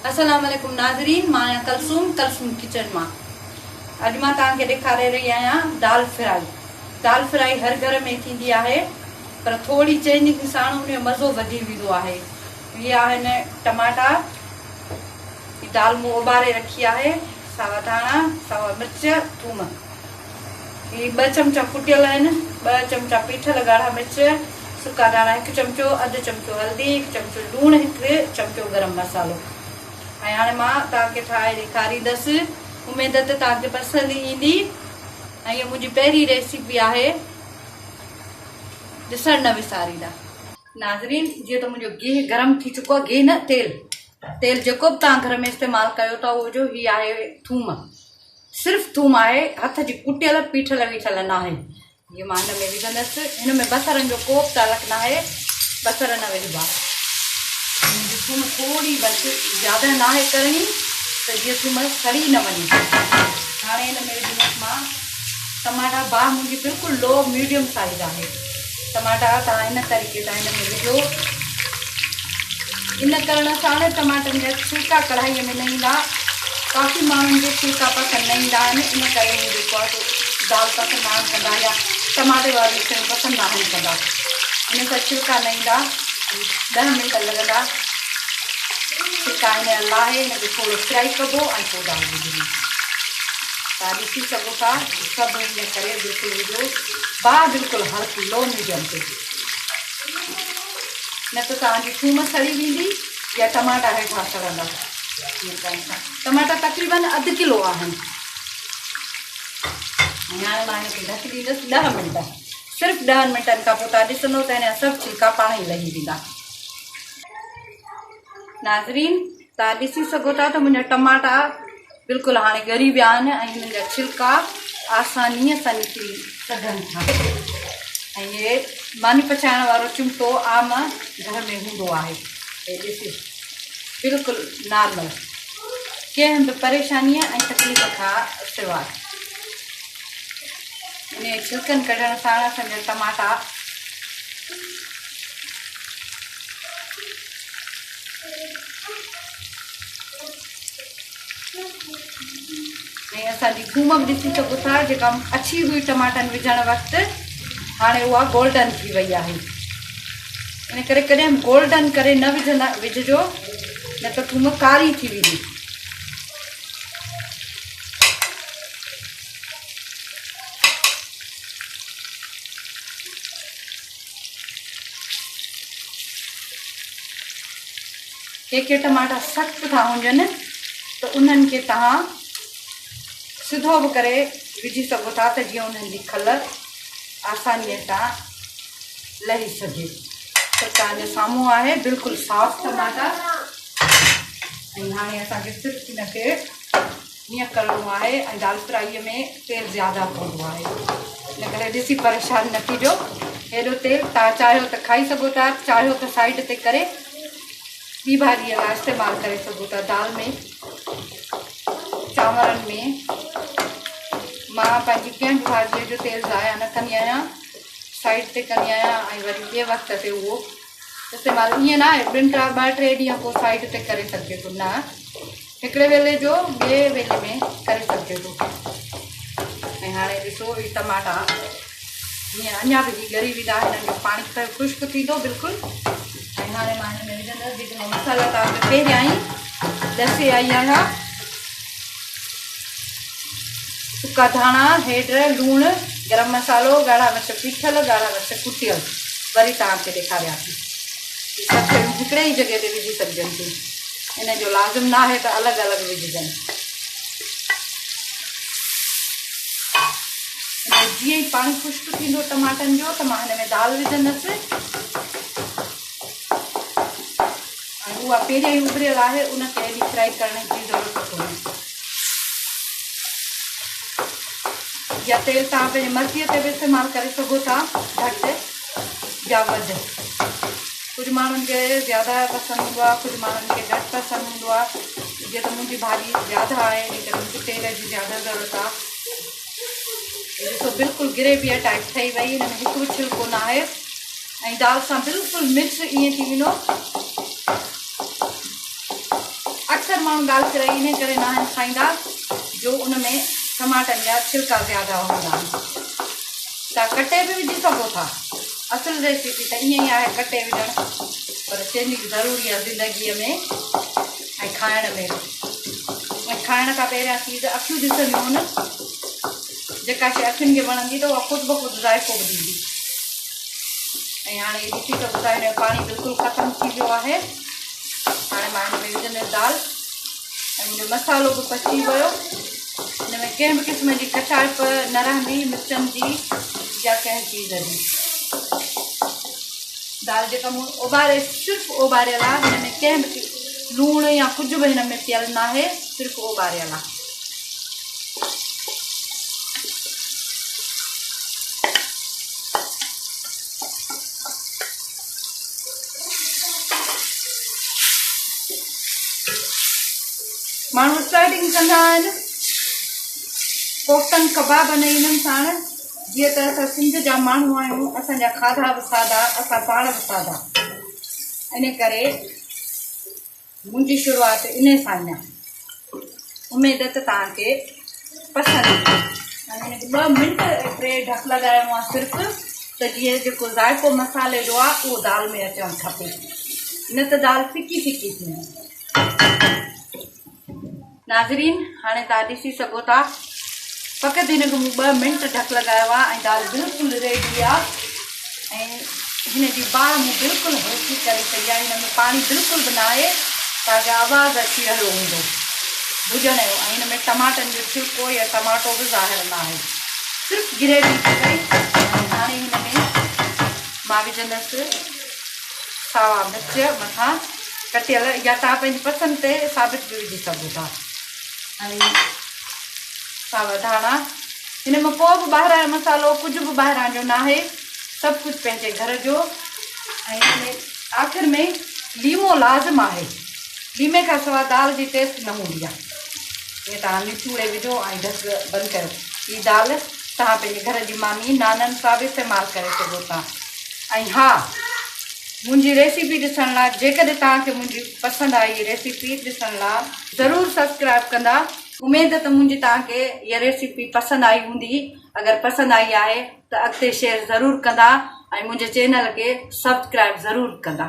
अस्सलाम वालेकुम नाज़रीन, मां आहियां कलसूम किचन मां। अॼु मां तव्हांखे ॾेखारे रही आहियां दाल फ्राई। दाल फ्राई हर घर में थींदी आहे, पर थोड़ी चेंजिंग साण उन जो मज़ो वधी वेंदो आहे। ये आहिनि टमाटा, दाल मूं उबारे रखी आहे, सावा धाणा, सावा मिर्च, थूम। ये 2 चमचा कुटियल आहिनि, 2 चमचा पीठल ॻाढ़ा मिर्च, सुका धाणा 1 चमचो, अधु चमचो हल्दी, 1 चमचो लूण, 1 चमचो गरम मसालो। ऐं हाणे मां तव्हांखे ठाहे ॾेखारींदसि। उमेद त तव्हांखे पसंदि ईंदी। ऐं इहा मुंहिंजी पहिरीं रेसिपी आहे, ॾिसण न विसारींदा। नाज़रीन, जीअं त मुंहिंजो गिहु गरम थी चुको आहे, गिहु न तेल जेको बि तव्हां घर में इस्तेमालु कयो था उहो जो हीअ आहे थूम, सिर्फ़ु थूम आहे, हथ जी कुटियल पीठल वीठल न आहे। हीअ मां हिन में विझंदसि। हिन में बसरनि जो को बि तलक न आहे, बसर न विझबा। थूम थोड़ी बस ज़्यादा ना है करनी, तो ये थूम सड़ी न वही। हाँ इन में विझंदसि मां टमाटा। बाह मुझी बिल्कुल लो मीडियम साइज है टमाटा। तव्हां इन तरीक़े सां हिन में विझो। इन करण सां टमाटन जा छिलका कढ़ाई में न ईंदा। काफ़ी माण्हुनि खे छिलका पसंदि न ईंदा आहिनि, इन करे हू जेको आहे दाल पसंदि न कंदा या टमाटे वारी शयूं पसंदि न कंदा, इन सां छिलका न ईंदा। 10 मिनट लॻंदा छिलका इन लाहे इनखे थोरो फ्राई कबो ऐं पोइ दाल विझणी। तव्हां ॾिसी सघो था सभु इन करे बिल्कुलु विझो। बाह बिल्कुलु हल्की लो मीडियम ते, न त तव्हांजी थूम सड़ी वेंदी या टमाटा हेठां सड़ंदा। टमाटा तक़रीबन अधु किलो आहिनि। हाणे मां हिनखे ढके ॾींदसि 10 मिंट। सिर्फ़ु 10 मिंटनि खां पोइ तव्हां ॾिसंदो त हिन जा सभु छिलका पाण ई लही वेंदा। नाज़रीन, तव्हां ॾिसी सघो था त मुंहिंजा टमाटा बिल्कुलु हाणे ॻरी विया आहिनि ऐं हिननि जा छिलका आसानीअ सां निकिरी सघनि था। ऐं इहे मानी पचाइण वारो चिमटो आम घर में हूंदो आहे। हे ॾिसी बिल्कुलु नॉर्मल, कंहिं बि परेशानीअ ऐं तकलीफ़ खां सवाइ। इन छिलकनि कढण सां असांजा टमाटा ऐं असांजी थूम बि ॾिसी सघो था जेका अछी हुई टमाटनि विझण वक़्तु, हाणे उहा गोल्डन थी वई आहे। इन करे कॾहिं गोल्डन करे न विझिजो, न त थूम कारी थी वेंदी। के टमाटा सख़्तु था हुजनि त उन्हनि खे तव्हां सिधो बि करे विझी सघो था त जीअं उन्हनि जी खल आसानीअ सां लही सघे। त तव्हांजे साम्हूं आहे बिल्कुलु साफ़ टमाटा। ऐं हाणे असांखे सिर्फ़ु हिनखे हीअं करिणो आहे। ऐं दाल फ्राईअ में तेल ज़्यादा पवंदो आहे, इन करे ॾिसी परेशान न थीजो। हेॾो तेल तव्हां चाहियो त खाई सघो था, चाहियो त साइड ते करे ॿी भाॼीअ लाइ इस्तेमालु करे सघो था। दाल में, चांवरनि में मां पंहिंजी कंहिं बि भाॼीअ जो तेल ज़ाया न कंदी आहियां, साइड ते कंदी आहियां। ऐं वरी ॿिए वक़्त ते उहो इस्तेमालु ईअं न आहे 2-3 ॾींहं पोइ साइड ते करे सघिजे थो, न, हिकिड़े वेले जो ॿिए वेले में करे सघिजे थो। ऐं हाणे ॾिसो ही टमाटा हीअं अञा बि ॻरी वेंदा, हिननि जो पाणी त ख़ुश्क थींदो बिल्कुलु। ऐं हाणे मां हिन में विझंदसि जेको मसाला तव्हांखे पहिरियां ई ॾसे आई आहियां। सुका धाणा, हेड, लूणु, गरम मसालो, ॻाढ़ा मिर्च पीठल, ॻाढ़ा मिर्च कुटियल, वरी तव्हांखे ॾेखारियां थी। सभु शयूं हिकिड़े ई जॻह ते विझी सघजनि थियूं, इन जो लाज़िम न आहे त अलॻि अलॻि विझजनि। जीअं ई पाणी ख़ुश्क थींदो टमाटनि जो त मां हिन में दाल विझंदसि। ऐं उहा पहिरियां ई उबरियल आहे, उनखे एॾी फ्राई करण जी ज़रूरत कोन्हे। या तेल तव्हां पंहिंजी मर्ज़ीअ ते बि इस्तेमालु करे सघो था, घटि या वधि। कुझु माण्हुनि खे ज़्यादा पसंदि हूंदो आहे, कुझु माण्हुनि खे घटि पसंदि हूंदो आहे। जीअं त मुंहिंजी भाॼी ज़्यादा आहे, इन करे मुंहिंजी तेल जी ज़्यादा ज़रूरत आहे। ॾिसो बिल्कुलु ग्रेवीअ टाइप ठही वई, हिन में हिकु बि छिलको न आहे। ऐं दाल सां बिल्कुलु मिक्स ईअं थी वेंदो। अक्सर माण्हू दाल फ्राई इन करे न खाईंदा जो उन में टमाटनि जा छिलका ज़्यादा हूंदा आहिनि। तव्हां कटे बि विझी सघो था। असुल रेसिपी त ईअं ई आहे, कटे विझणु, पर चेंजिंग ज़रूरी आहे ज़िंदगीअ में ऐं खाइण में। ऐं खाइण खां पहिरियां चीज़ अखियूं ॾिसंदियूं आहिनि, जेका शइ अखियुनि खे वणंदी त उहा ख़ुदि ब ख़ुदि ज़ाइक़ो बि ॾींदी। ऐं हाणे ॾिसी सघो था हिन जो पाणी बिल्कुलु ख़तमु थी वियो आहे। हाणे मां हिन में विझंदसि दाल ऐं मुंहिंजो मसालो बि पची वियो। हिन में कंहिं बि क़िस्म जी खटाइप न रहंदी, मिर्चनि जी या कंहिं चीज़ जी। दाल जेका मूं उॿारे सिर्फ़ु उॿारियल आहे, हिन में कंहिं बि लूणु या कुझु बि हिन में पियल न आहे, सिर्फ़ु उॿारियल आहे। माण्हू स्टार्टिंग कंदा आहिनि कोफ्तनि कबाबनि इन्हनि सां। जीअं त असां सिंध जा माण्हू आहियूं, असांजा खाधा बि सादा, असां पाण बि सादा, इन करे मुंहिंजी शुरूआति इन सां आहे। उमेद त तव्हांखे पसंदि ईंदी। हाणे हिनखे 2 मिंट टे ढक लॻाइणो आहे सिर्फ़ु, त जीअं जेको ज़ाइक़ो मसाले जो आहे उहो दाल में अचणु खपे, न त दाल फिकी फिकी थींदी। नाज़रीन, हाणे तव्हां ॾिसी सघो था फ़क़ति हिनखे मूं 2 मिंट ढक लॻायो आहे ऐं दाल बिल्कुलु रेडी आहे। ऐं हिन जी बाहि मूं बिल्कुलु हेठि करे छॾी आहे। हिन में पाणी बिल्कुलु बि न आहे, तव्हांखे आवाज़ु अची रहियो हूंदो भुॼण जो। ऐं हिन में टमाटनि जो छिलको या टमाटो बि ज़ाहिर न आहे, सिर्फ़ु ग्रेवी थी वई। हाणे हिन में मां विझंदसि सावा मिर्च मथां कटियल, या तव्हां पंहिंजी पसंदि ते साबित बि विझी सघो था। ऐं सावा धाणा। हिन में को बि ॿाहिरां जो मसालो कुझु बि ॿाहिरां जो न आहे, सभु कुझु पंहिंजे घर जो। ऐं हिन में आख़िर में लीमो लाज़िम आहे, लीमे खां सवाइ दाल जी टेस्ट न हूंदी आहे। ईअं तव्हां निचोड़े विझो ऐं ढक बंदि कयो। हीअ दाल तव्हां पंहिंजे घर जी मामी नाननि सां बि इस्तेमालु करे सघो था। ऐं हा, मुंहिंजी रेसिपी ॾिसण लाइ, जेकॾहिं तव्हांखे मुंहिंजी पसंदि आई रेसिपी ॾिसण लाइ ज़रूरु सब्सक्राइब कंदा। उमेद त मुंहिंजी तव्हांखे इहा रेसिपी पसंदि आई हूंदी। अगरि पसंदि आई आहे त अॻिते शेयर ज़रूरु कंदा ऐं मुंहिंजे चैनल खे सब्सक्राइब ज़रूरु कंदा।